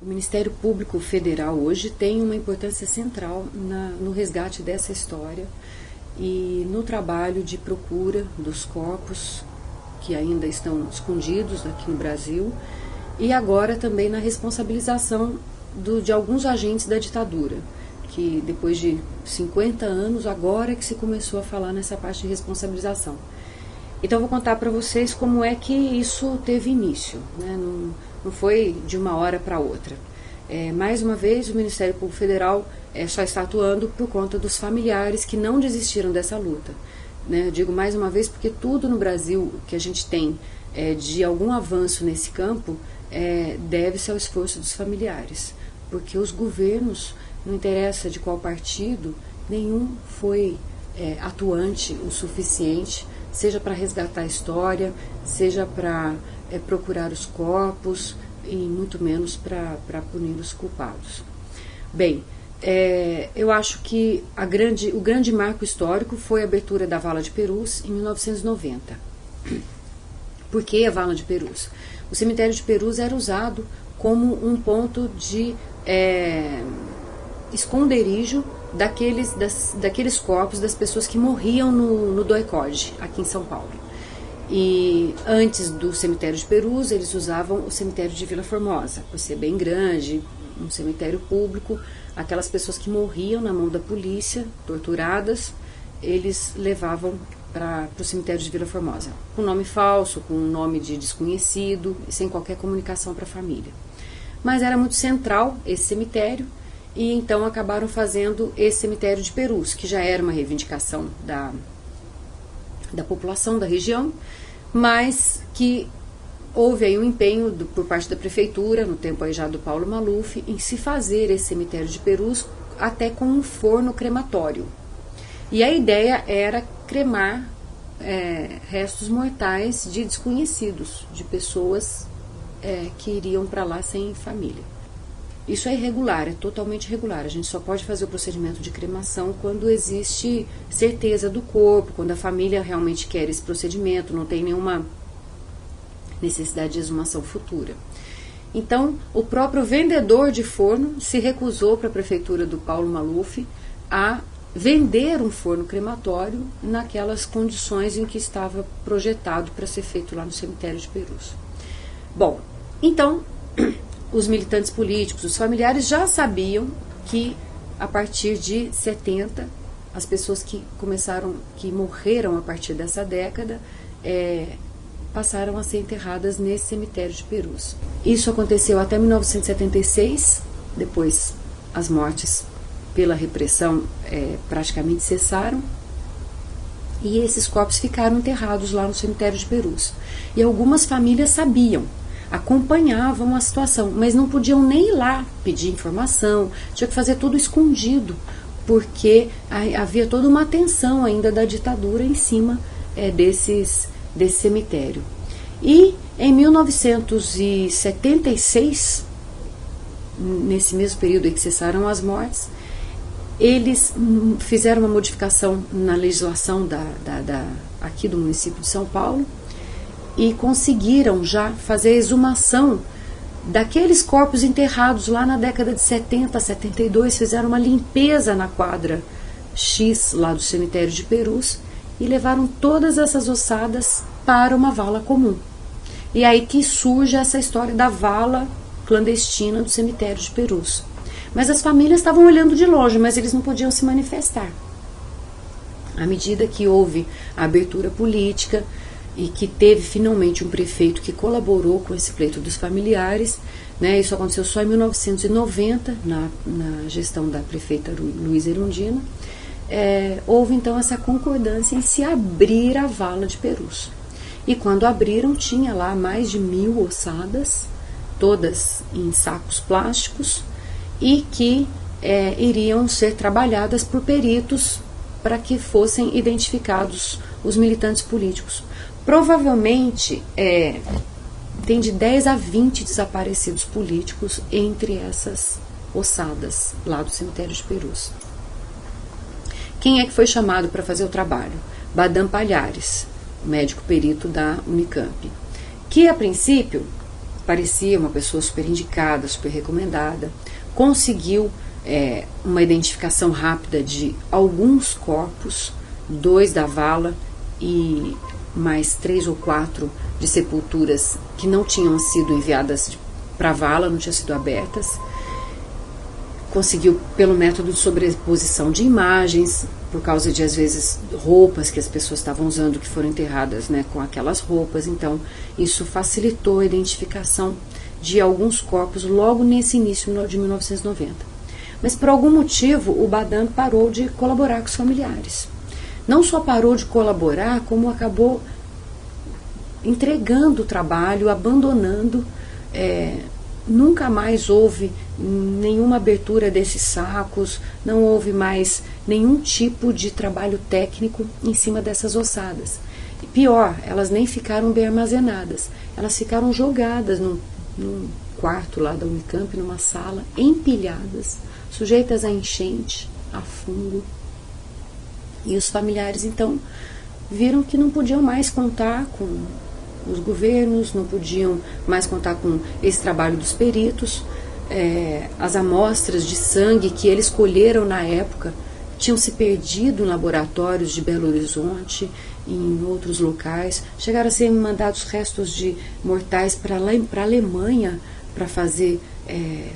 O Ministério Público Federal hoje tem uma importância central no resgate dessa história e no trabalho de procura dos corpos que ainda estão escondidos aqui no Brasil e agora também na responsabilização de alguns agentes da ditadura, que depois de 50 anos agora é que se começou a falar nessa parte de responsabilização. Então eu vou contar para vocês como é que isso teve início, né? Não foi de uma hora para outra. Mais uma vez, o Ministério Público Federal só está atuando por conta dos familiares que não desistiram dessa luta. Né? Eu digo mais uma vez porque tudo no Brasil que a gente tem de algum avanço nesse campo deve-se ao esforço dos familiares. Porque os governos, não interessa de qual partido, nenhum foi atuante o suficiente, seja para resgatar a história, seja para procurar os corpos e muito menos para punir os culpados. Bem, eu acho que o grande marco histórico foi a abertura da Vala de Perus em 1990. Por que a Vala de Perus? O cemitério de Perus era usado como um ponto de esconderijo daqueles corpos das pessoas que morriam no DOI-CODE, aqui em São Paulo. E antes do cemitério de Perus, eles usavam o cemitério de Vila Formosa, por ser bem grande, um cemitério público. Aquelas pessoas que morriam na mão da polícia, torturadas, eles levavam para o cemitério de Vila Formosa, com nome falso, com nome de desconhecido, e sem qualquer comunicação para a família. Mas era muito central esse cemitério, e então acabaram fazendo esse cemitério de Perus, que já era uma reivindicação da população da região, mas que houve aí um empenho por parte da prefeitura, no tempo aí já do Paulo Maluf, em se fazer esse cemitério de Perus até com um forno crematório. E a ideia era cremar restos mortais de desconhecidos, de pessoas que iriam para lá sem família. Isso é irregular, é totalmente irregular. A gente só pode fazer o procedimento de cremação quando existe certeza do corpo, quando a família realmente quer esse procedimento, não tem nenhuma necessidade de exumação futura. Então, o próprio vendedor de forno se recusou para a prefeitura do Paulo Maluf a vender um forno crematório naquelas condições em que estava projetado para ser feito lá no cemitério de Perus. Bom, então os militantes políticos, os familiares já sabiam que a partir de 70, as pessoas que morreram a partir dessa década, passaram a ser enterradas nesse cemitério de Perus. Isso aconteceu até 1976, depois as mortes pela repressão praticamente cessaram, e esses corpos ficaram enterrados lá no cemitério de Perus. E algumas famílias sabiam, acompanhavam a situação, mas não podiam nem ir lá pedir informação, tinha que fazer tudo escondido, porque havia toda uma tensão ainda da ditadura em cima desse cemitério. E em 1976, nesse mesmo período em que cessaram as mortes, eles fizeram uma modificação na legislação aqui do município de São Paulo e conseguiram já fazer a exumação daqueles corpos enterrados lá na década de 70, 72, fizeram uma limpeza na quadra X lá do cemitério de Perus e levaram todas essas ossadas para uma vala comum. E aí que surge essa história da vala clandestina do cemitério de Perus. Mas as famílias estavam olhando de longe, mas eles não podiam se manifestar. À medida que houve a abertura política e que teve finalmente um prefeito que colaborou com esse pleito dos familiares, né, isso aconteceu só em 1990, na gestão da prefeita Luísa Erundina, houve então essa concordância em se abrir a vala de Perus. E quando abriram, tinha lá mais de 1.000 ossadas, todas em sacos plásticos, e que iriam ser trabalhadas por peritos para que fossem identificados os militantes políticos. Provavelmente tem de 10 a 20 desaparecidos políticos entre essas ossadas lá do cemitério de Perus. Quem é que foi chamado para fazer o trabalho? Badam Palhares, médico perito da Unicamp, que a princípio parecia uma pessoa super indicada, super recomendada, conseguiu uma identificação rápida de alguns corpos, 2 da vala e mais 3 ou 4 de sepulturas que não tinham sido enviadas para a vala, não tinham sido abertas. Conseguiu pelo método de sobreposição de imagens, por causa de, às vezes, roupas que as pessoas estavam usando que foram enterradas, né, com aquelas roupas. Então, isso facilitou a identificação de alguns corpos logo nesse início de 1990. Mas, por algum motivo, o Badan parou de colaborar com os familiares. Não só parou de colaborar, como acabou entregando o trabalho, abandonando. Nunca mais houve nenhuma abertura desses sacos, não houve mais nenhum tipo de trabalho técnico em cima dessas ossadas. E pior, elas nem ficaram bem armazenadas, elas ficaram jogadas num quarto lá da Unicamp, numa sala, empilhadas, sujeitas a enchente, a fungo. E os familiares, então, viram que não podiam mais contar com os governos, não podiam mais contar com esse trabalho dos peritos. As amostras de sangue que eles colheram na época tinham se perdido em laboratórios de Belo Horizonte e em outros locais. Chegaram a ser mandados restos de mortais para a Alemanha para fazer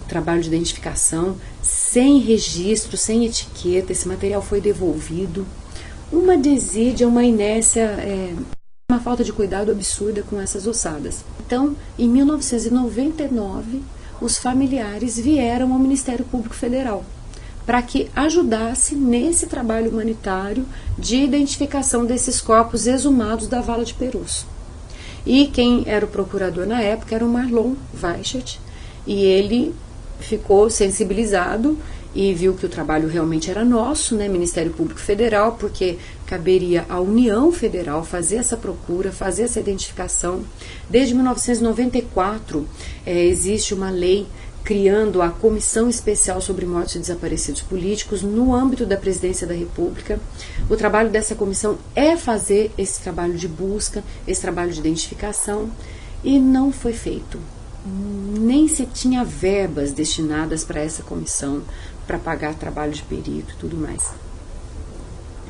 trabalho de identificação, sem registro, sem etiqueta. Esse material foi devolvido. Uma desídia, uma inércia, uma falta de cuidado absurda com essas ossadas. Então, em 1999, os familiares vieram ao Ministério Público Federal para que ajudasse nesse trabalho humanitário de identificação desses corpos exumados da vala de Perus. E quem era o procurador na época era o Marlon Weichert, e ele ficou sensibilizado e viu que o trabalho realmente era nosso, né, Ministério Público Federal, porque caberia à União Federal fazer essa procura, fazer essa identificação. Desde 1994 existe uma lei criando a Comissão Especial sobre Mortos e Desaparecidos Políticos no âmbito da Presidência da República. O trabalho dessa comissão é fazer esse trabalho de busca, esse trabalho de identificação, e não foi feito. Nem se tinha verbas destinadas para essa comissão, para pagar trabalho de perito e tudo mais.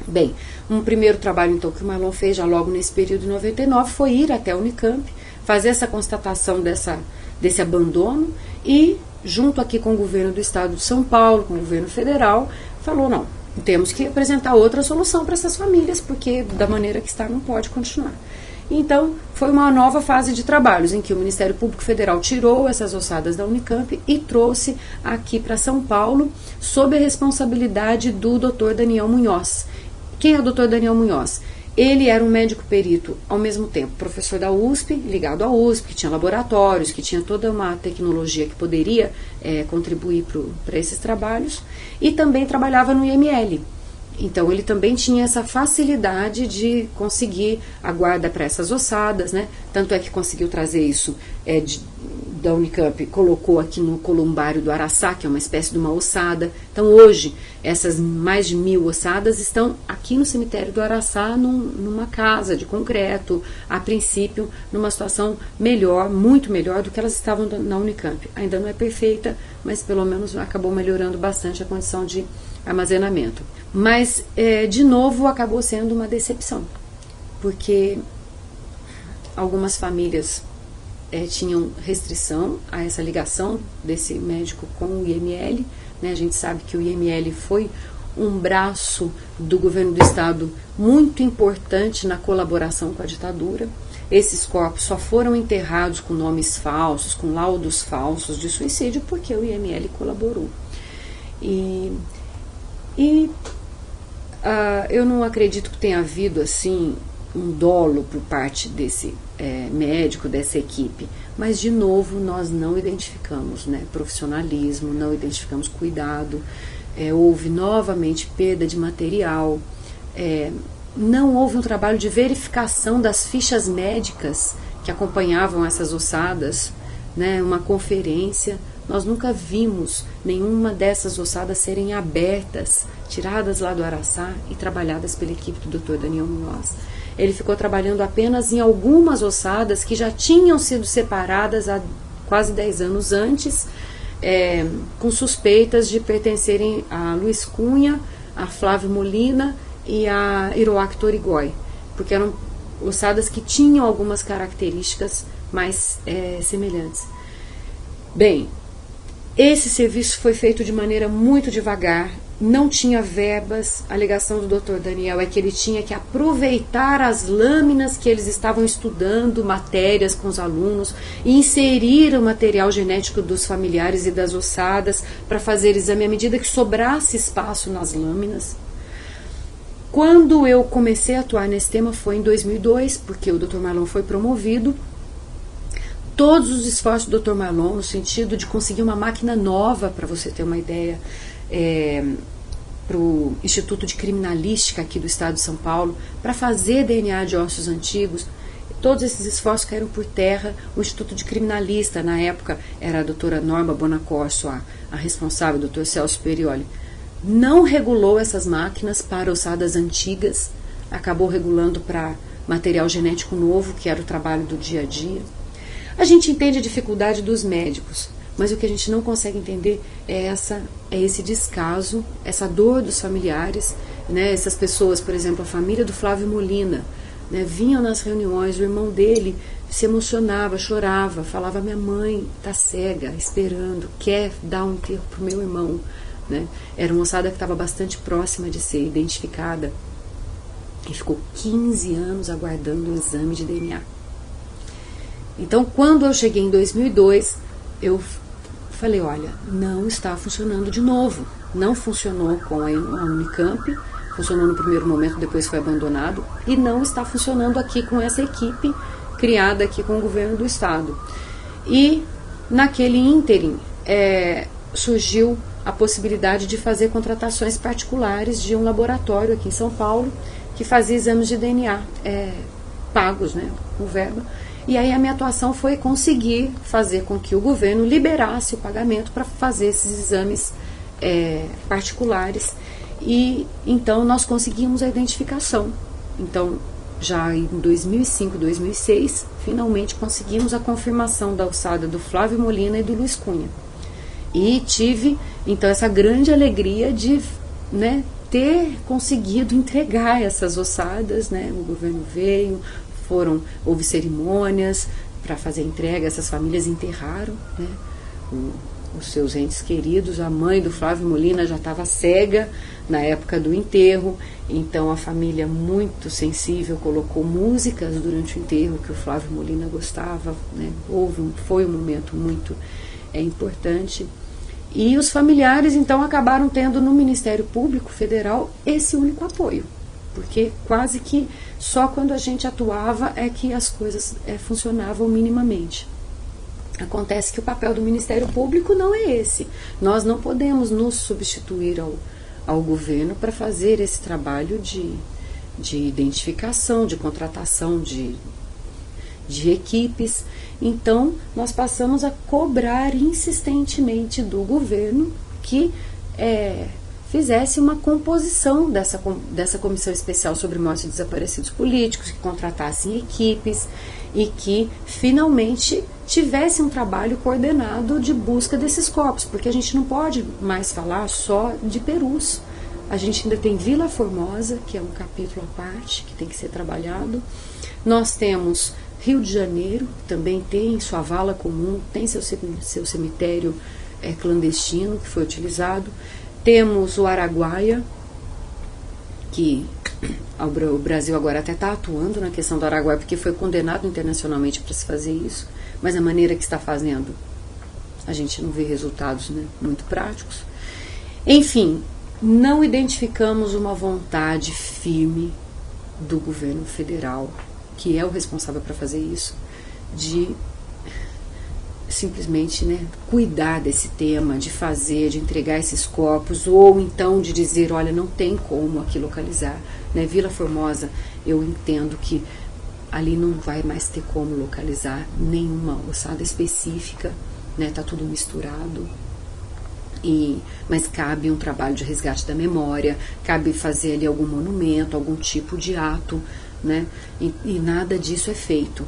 Bem, um primeiro trabalho então que o Marlon fez já logo nesse período de 99 foi ir até a Unicamp, fazer essa constatação desse abandono e, junto aqui com o governo do estado de São Paulo, com o governo federal, falou: não, temos que apresentar outra solução para essas famílias, porque da maneira que está não pode continuar. Então, foi uma nova fase de trabalhos em que o Ministério Público Federal tirou essas ossadas da Unicamp e trouxe aqui para São Paulo, sob a responsabilidade do Dr. Daniel Munhoz. Quem é o Dr. Daniel Munhoz? Ele era um médico perito, ao mesmo tempo professor da USP, ligado à USP, que tinha laboratórios, que tinha toda uma tecnologia que poderia contribuir para esses trabalhos, e também trabalhava no IML. Então, ele também tinha essa facilidade de conseguir a guarda para essas ossadas, né? Tanto é que conseguiu trazer isso da Unicamp, colocou aqui no columbário do Araçá, que é uma espécie de uma ossada. Então, hoje, essas mais de 1000 ossadas estão aqui no cemitério do Araçá, numa casa de concreto, a princípio, numa situação melhor, muito melhor do que elas estavam na Unicamp. Ainda não é perfeita, mas pelo menos acabou melhorando bastante a condição de armazenamento. Mas, de novo, acabou sendo uma decepção, porque algumas famílias tinham restrição a essa ligação desse médico com o IML, né? A gente sabe que o IML foi um braço do governo do estado muito importante na colaboração com a ditadura. Esses corpos só foram enterrados com nomes falsos, com laudos falsos de suicídio, porque o IML colaborou. Eu não acredito que tenha havido assim um dolo por parte desse médico, dessa equipe, mas de novo nós não identificamos profissionalismo, não identificamos cuidado, houve novamente perda de material, não houve um trabalho de verificação das fichas médicas que acompanhavam essas ossadas, uma conferência. Nós nunca vimos nenhuma dessas ossadas serem abertas, tiradas lá do Araçá e trabalhadas pela equipe do Dr. Daniel Munhoz. Ele ficou trabalhando apenas em algumas ossadas que já tinham sido separadas há quase 10 anos antes, com suspeitas de pertencerem a Luiz Cunha, a Flávio Molina e a Iroac Torigói, porque eram ossadas que tinham algumas características mais semelhantes. Bem, esse serviço foi feito de maneira muito devagar, não tinha verbas. A alegação do Dr. Daniel é que ele tinha que aproveitar as lâminas que eles estavam estudando, matérias com os alunos, e inserir o material genético dos familiares e das ossadas para fazer exame à medida que sobrasse espaço nas lâminas. Quando eu comecei a atuar nesse tema foi em 2002, porque o Dr. Marlon foi promovido. Todos os esforços do Dr. Marlon no sentido de conseguir uma máquina nova, para você ter uma ideia, para o Instituto de Criminalística aqui do estado de São Paulo, para fazer DNA de ossos antigos, todos esses esforços caíram por terra. O Instituto de Criminalista, na época, era a doutora Norma Bonacorso, a responsável, o Dr. Celso Perioli, não regulou essas máquinas para ossadas antigas, acabou regulando para material genético novo, que era o trabalho do dia a dia. A gente entende a dificuldade dos médicos, mas o que a gente não consegue entender é esse descaso, essa dor dos familiares, né? Essas pessoas, por exemplo, a família do Flávio Molina, né, vinham nas reuniões, o irmão dele se emocionava, chorava, falava: minha mãe está cega, esperando, quer dar um enterro para o meu irmão. Né? Era uma ossada que estava bastante próxima de ser identificada e ficou 15 anos aguardando o exame de DNA. Então, quando eu cheguei em 2002, eu falei: olha, não está funcionando de novo. Não funcionou com a Unicamp, funcionou no primeiro momento, depois foi abandonado, e não está funcionando aqui com essa equipe criada aqui com o governo do estado. E naquele ínterim surgiu a possibilidade de fazer contratações particulares de um laboratório aqui em São Paulo que fazia exames de DNA pagos, né, com verba. E aí a minha atuação foi conseguir fazer com que o governo liberasse o pagamento para fazer esses exames particulares. E então nós conseguimos a identificação. Então, já em 2005, 2006, finalmente conseguimos a confirmação da ossada do Flávio Molina e do Luiz Cunha. E tive, então, essa grande alegria de, né, ter conseguido entregar essas ossadas, né? O governo veio, houve cerimônias para fazer a entrega, essas famílias enterraram, né, os seus entes queridos. A mãe do Flávio Molina já estava cega na época do enterro, então a família, muito sensível, colocou músicas durante o enterro que o Flávio Molina gostava, né? Foi um momento muito importante. E os familiares, então, acabaram tendo no Ministério Público Federal esse único apoio, porque quase que só quando a gente atuava é que as coisas funcionavam minimamente. Acontece que o papel do Ministério Público não é esse. Nós não podemos nos substituir ao governo para fazer esse trabalho de identificação, de contratação de equipes. Então, nós passamos a cobrar insistentemente do governo que fizesse uma composição dessa comissão especial sobre mortes de desaparecidos políticos, que contratassem equipes e que finalmente tivesse um trabalho coordenado de busca desses corpos, porque a gente não pode mais falar só de Perus. A gente ainda tem Vila Formosa, que é um capítulo à parte, que tem que ser trabalhado. Nós temos Rio de Janeiro, também tem sua vala comum, tem seu cemitério clandestino que foi utilizado. Temos o Araguaia, que o Brasil agora até está atuando na questão do Araguaia, porque foi condenado internacionalmente para se fazer isso, mas a maneira que está fazendo, a gente não vê resultados, né, muito práticos. Enfim, não identificamos uma vontade firme do governo federal, que é o responsável para fazer isso, de simplesmente, né, cuidar desse tema, de entregar esses corpos, ou então de dizer: olha, não tem como aqui localizar, né? Vila Formosa, eu entendo que ali não vai mais ter como localizar nenhuma ossada específica, né? Tá tudo misturado. Mas cabe um trabalho de resgate da memória, cabe fazer ali algum monumento, algum tipo de ato, né? E nada disso é feito.